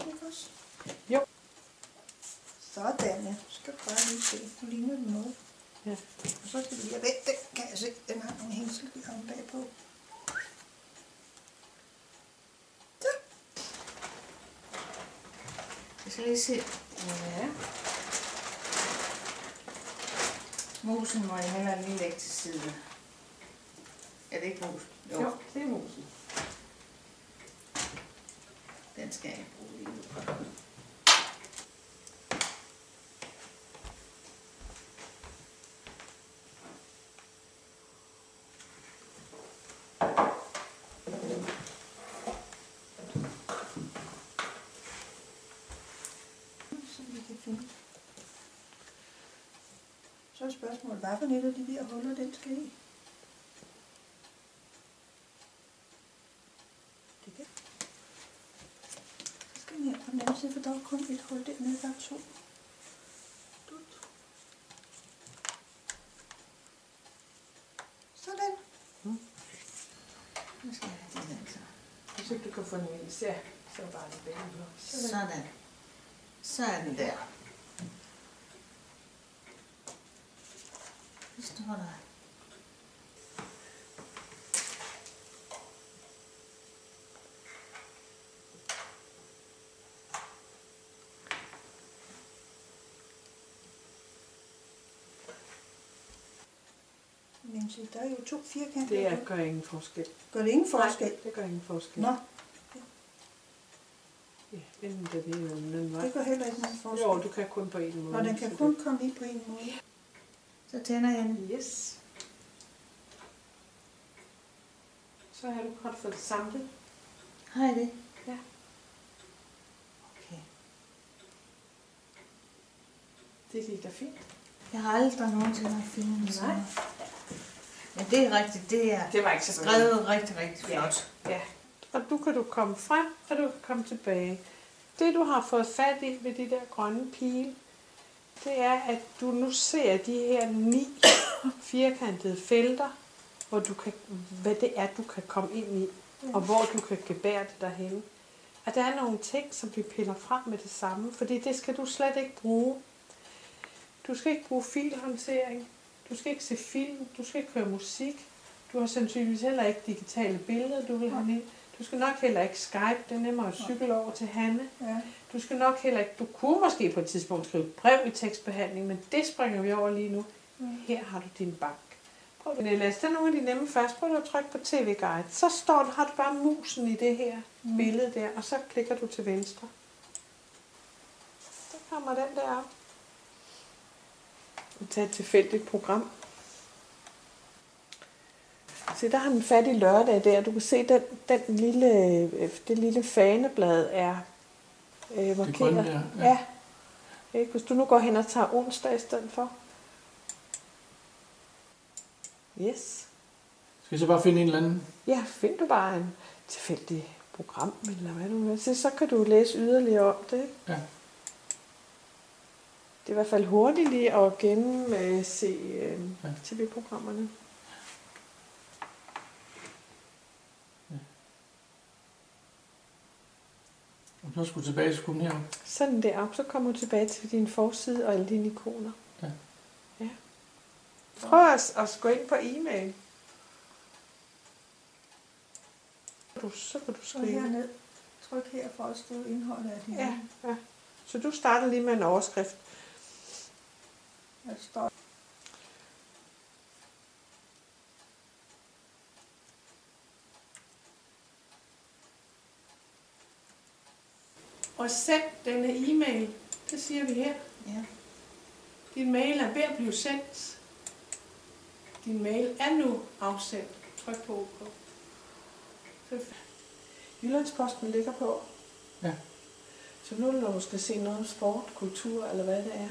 ikke også? Jo. Sådan, ja. Skal du bare lige se. Nu ligner den noget. Ja. Og så kan vi lige have væk. Den kan jeg se. Den har nogle hængsel i ham bagpå. Så. Jeg skal lige se. Ja. Musen må jeg hellere lige lægge til side. Er det ikke mus? Jo, det er musen. Den skal jeg bruge lige nu. Så vi kan finde. Så er spørgsmålet, hvad for net af de der huller, den skal i? Det kan. Så skal den her på den anden side, for der er kun et hul dernede, der er 2. Sådan. Nu skal jeg have den så. Hvis ikke du kan få den vis, ja, så bare det begge på. Sådan. Så er den der. Det står der. Men se, der er jo 2 firkanter. Det gør ingen forskel. Gør det ingen forskel? Nej, det gør ingen forskel. Nå, Ja, enten det ene eller den anden vej. det gør heller ikke nogen forskel. Jo, du kan kun på en måde. Nå, den kan kun komme i på en måde. Så tænder jeg den. Yes. Så har du godt fået det samlet. Har jeg det? Ja. Okay. Det gik da fint. Jeg har aldrig nogensinde haft filmet sådan. Nej. Men det er rigtigt, det er Det var ikke så skrevet rigtig, rigtig flot. Ja. Og du kan komme frem, og du kan komme tilbage. Det du har fået fat i ved de der grønne pile, det er, at du nu ser de her 9 firkantede felter, hvor du kan, hvad det er, du kan komme ind i, og hvor du kan gebære det derhen. Og der er nogle ting, som vi piller frem med det samme, fordi det skal du slet ikke bruge. Du skal ikke bruge filhåndtering, du skal ikke se film, du skal ikke høre musik, du har sandsynligvis heller ikke digitale billeder, du vil have med. Du skal nok heller ikke Skype, det er nemmere at cykle over til Hanne. Ja. Du skal nok heller ikke, du kunne måske på et tidspunkt skrive brev i tekstbehandling, men det springer vi over lige nu. Her har du din bank. Prøv at læse den nogle af de nemme først. Prøv at trykke på TV-guide. Så har du bare musen i det her billede der, og så klikker du til venstre. Så kommer den der op. Tag et tilfældigt program. Se, der har den fat i lørdag der. Du kan se, det lille faneblad er markeret. grønne der, Ja. Ikke? Hvis du nu går hen og tager onsdag i stedet for. Yes. Skal jeg så bare finde en eller anden? Ja, find du bare en tilfældig program, eller hvad du vil. Så kan du læse yderligere om det. Ikke? Ja. Det er i hvert fald hurtigt lige at gennemse tv-programmerne. Og så skulle tilbage, så kunne herop. Sådan derop, så kommer du tilbage til din forside og alle dine ikoner. Ja. Ja. Prøv at gå ind på e-mail. Så kan du Så skrive. herned. Tryk her for at skrive indholdet af din. Ja, ja. Så du starter lige med en overskrift. Der står Og send denne e-mail. Det siger vi her. Ja. Din mail er ved at blive sendt. Din mail er nu afsendt. Tryk på OK. Jyllandsposten ligger på. Ja. Så nu når du skal se noget om sport, kultur eller hvad det er.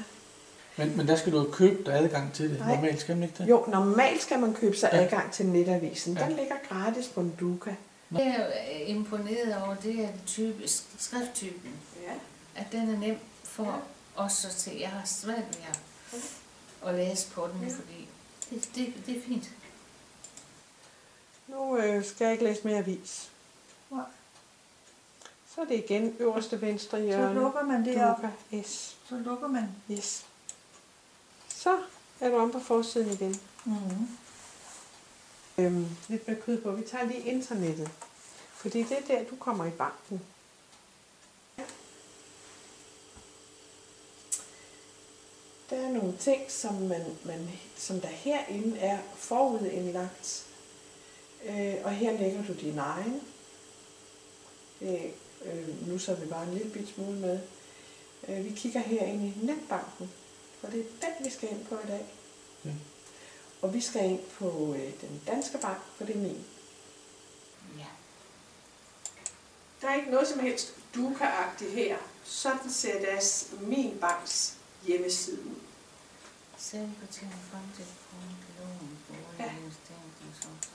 Men der skal du købe dig adgang til det. Nej. Normalt skal man ikke det? Jo, normalt skal man købe sig Ja. adgang til netavisen. Den Ja. ligger gratis på en Duka. Det jeg er imponeret over, det er den typisk skrifttypen. Ja. At den er nem for os at se. Jeg har svært ved at læse på den, fordi det er fint. Nu skal jeg ikke læse mere avis. Nej. Så er det igen øverste venstre Så hjørne. lukker man det op. Yes. Så lukker man. Yes. Så er du om på forsiden igen. Lidt med kød på. Vi tager lige internettet. Fordi det er der, du kommer i banken. Der er nogle ting, som der herinde er forudindlagt. Og her lægger du din egen. Nu så vi bare en lille bit smule med. Vi kigger her ind i netbanken, for det er den, vi skal ind på i dag. Ja. Og vi skal ind på den danske bank, for det er min. Ja. Der er ikke noget som helst duka-agtigt her. Sådan ser deres min banks hjemmeside ud. Selvbetjening frem til lån,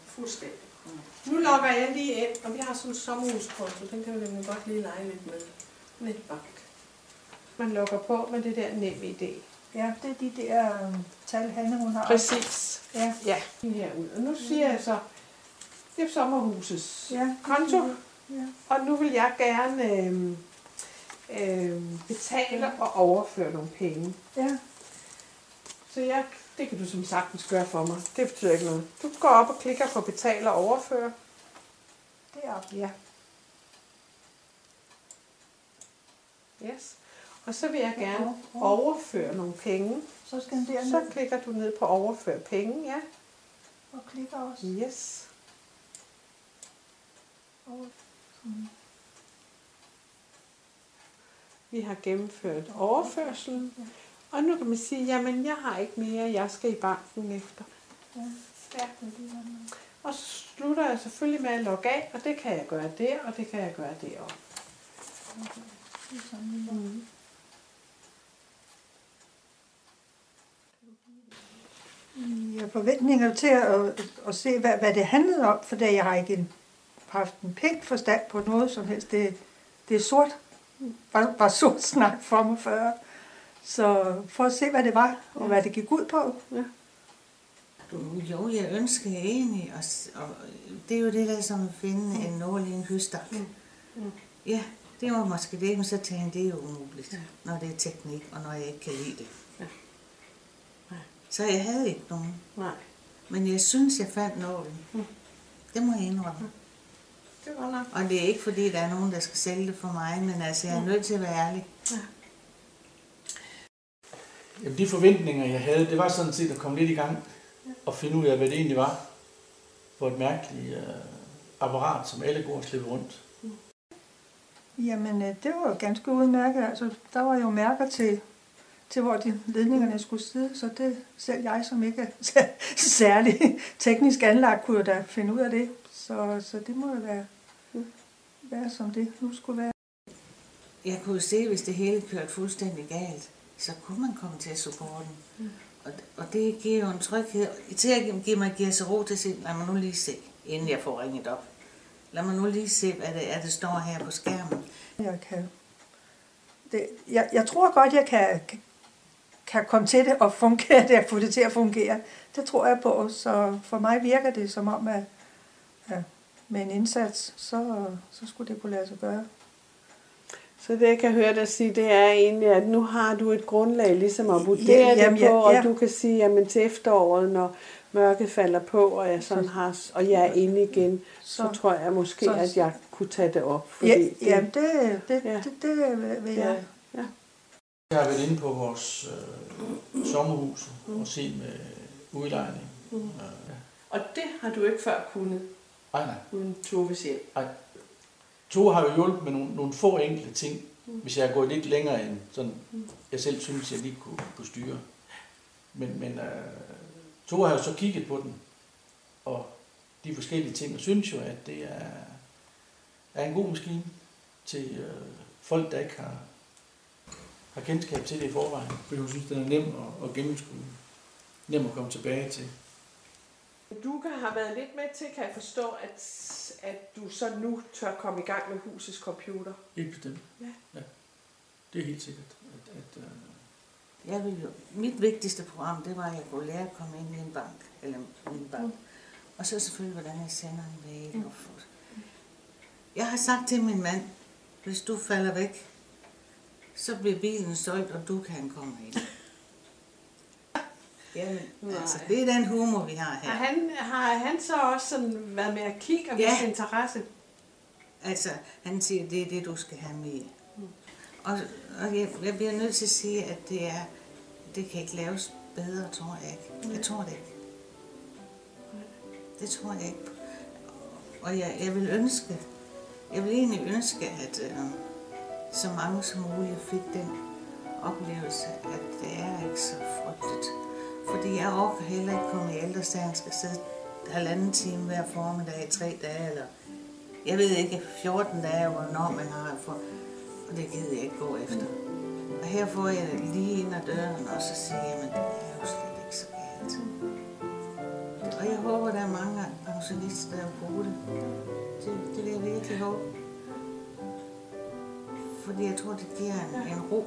Fuldstændig. Nu logger jeg lige ind, og vi har sådan en sommerhuskonto. Den kan vi nemlig godt lige lege lidt med. Netbank. Man logger på med det der NemID. Ja, det er de der tal, Hanne hun har. Præcis. Ja. Ja, herud. Og nu siger jeg så, det er sommerhusets konto. Ja. Og nu vil jeg gerne betale og overføre nogle penge. Ja. Så det kan du som sagtens gøre for mig. Det betyder ikke noget. Du går op og klikker på betale og overføre. Deroppe. Ja. Yes. Og så vil jeg gerne overføre nogle penge. Så skal den derned. Så klikker du ned på overføre penge, ja. Og klikker også. Yes. Vi har gennemført overførselen. Og nu kan man sige, jamen jeg har ikke mere, jeg skal i banken efter. Ja. Og så slutter jeg selvfølgelig med at logge af, og det kan jeg gøre der, og det kan jeg gøre deroppe. Jeg har forventninger til at se, hvad det handlede om, for jeg har ikke haft en pænt forstand på noget som helst. Det er sort. Bare sort snak for mig før. Så for at se, hvad det var, og hvad det gik ud på. Ja. Jo, jeg ønsker egentlig, og det er jo det der som at finde en nål i en høstak. Ja, det var måske det, men så tænkte jeg, det er jo umuligt, når det er teknik, og når jeg ikke kan lide det. Så jeg havde ikke nogen. Nej. Men jeg synes, jeg fandt nålen. Det må jeg indrømme. Det var nok. Og det er ikke fordi, der er nogen, der skal sælge det for mig, men altså, jeg er nødt til at være ærlig. Ja. Jamen, de forventninger, jeg havde, det var sådan set at komme lidt i gang og finde ud af, hvad det egentlig var for et mærkeligt apparat, som alle går og slipper rundt. Jamen, det var jo ganske udmærket. Altså, der var jo mærker til hvor de ledningerne skulle sidde, så det selv jeg, som ikke er særlig teknisk anlagt, kunne jo da finde ud af det. Så det må jo være som det nu skulle være. Jeg kunne jo se, hvis det hele kørte fuldstændig galt, så kunne man komme til at supporten. Og det giver jo en tryghed. Til at give mig ro til at sige, lad mig nu lige se, inden jeg får ringet op. Lad mig nu lige se, hvad det er, der står her på skærmen. Jeg tror godt, jeg kan komme til det og fungere det og få det til at fungere. Det tror jeg på, så for mig virker det som om, at med en indsats, så skulle det kunne lade sig gøre. Så det, jeg kan høre dig sige, det er egentlig, at nu har du et grundlag ligesom at vurdere det på, og du kan sige, jamen til efteråret, når mørket falder på, og jeg sådan og jeg er inde igen, så tror jeg måske, at jeg kunne tage det op. Fordi det vil jeg. Ja. Jeg har været inde på vores sommerhus og set med udlejning. Og det har du ikke før kunnet? Nej. Uden Toves hjælp? Nej. Tove har jo hjulpet med nogle få enkelte ting, hvis jeg er gået lidt længere end sådan, jeg selv synes, jeg lige kunne styre. Men Tove har jo så kigget på den, og de forskellige ting, og synes jo, at det er en god maskine til folk, der ikke har kendskab til det i forvejen. For jeg synes, den er nem at gennemskue, nem at komme tilbage til. Du har været lidt med til, kan jeg forstå, at du så nu tør komme i gang med husets computer. Helt bestemt. Ja. Det er helt sikkert. Mit vigtigste program, det var, at jeg kunne lære at komme ind i en bank. Og så selvfølgelig, hvordan jeg sender en mail. Jeg har sagt til min mand, Hvis du falder væk, så bliver bilen solgt, og du kan komme ind. Jamen, altså, det er den humor, vi har her. Har han så også sådan været med at kigge og vise interesse? Altså, han siger, det er det, du skal have med. Og jeg bliver nødt til at sige, at det kan ikke laves bedre, tror jeg ikke. Jeg tror det ikke. Det tror jeg ikke. Og jeg vil egentlig ønske, at så mange som muligt fik den oplevelse, at det er ikke så frygteligt. Fordi jeg orker heller ikke komme i ældresagen, skal sidde 1,5 time hver formiddag i 3 dage, eller jeg ved ikke, 14 dage, hvornår man har for, og det gider jeg ikke gå efter. Og her får jeg lige ind ad døren, og så siger jeg, men det er jo slet ikke så galt. Og jeg håber, der er mange pensionister, der bruger det. Det vil jeg virkelig håbe. Fordi jeg tror, det giver en ro.